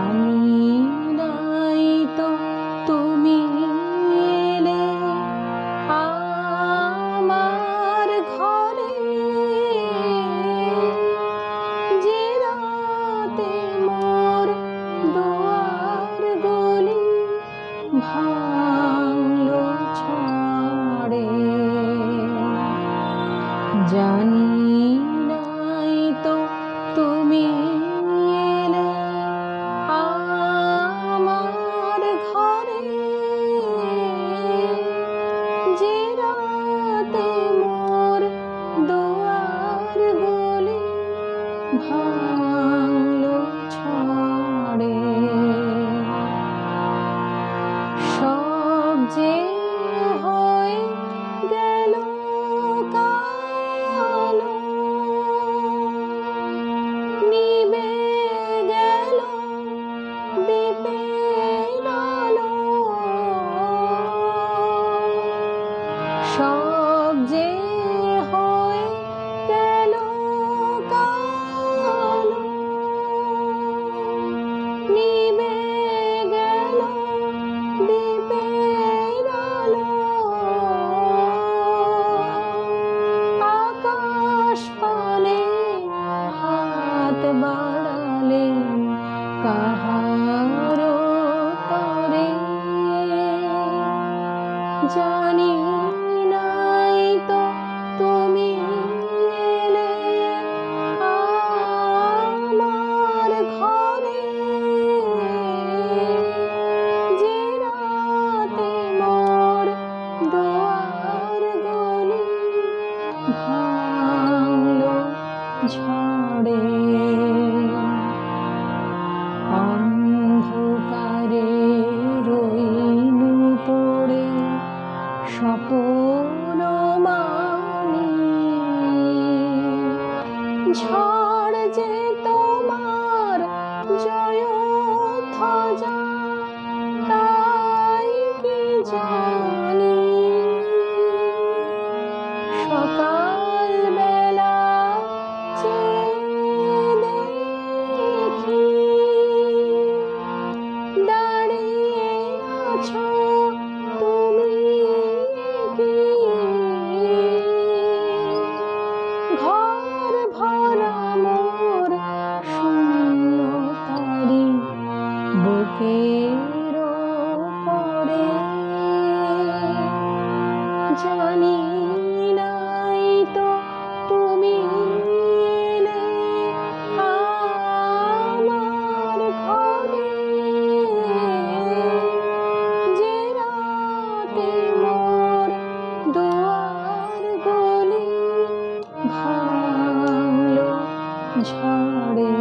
জানি নাই তো তুমি এলে আমার ঘরে, যে রাতে মোর দুয়ার গলি ভাঙলো ঝড়ে। জানি নাই তো তুমি এলে আমার ঘরে, যে রাতে মোর দুয়ার গলি ভাঙলো ঝড়ে। সব যে হয়ে গেল কালো, নিভে গেল দ্বীপের আলো। সব যে হয়ে গেল কালো, নিভে গেল দ্বীপের আলো। আকাশ পানে হাত বাড়ালেন কাহারো তরে। জানি নাই তো তুমি এলে আমার ঘরে, যে রাতে মোর দুয়ার গলি ভাঙলো ঝড়ে। অন্ধকারে রইলু পড়ে স্বপ্ন মানি, ঝড় যে তোমার জয়ধ্বজা তাই কি জানি। সকাল বেলা চেয়ে দেখি দাঁড়িয়ে আছো তুমি কি, ঘর ভরা মোর শূন্যতারি বুকের ওপরে। জানি নাই তো তুমি এলে আমার ঘরে, যে রাতে মোর দুয়ার গলি ভাঙলো ঝড়ে।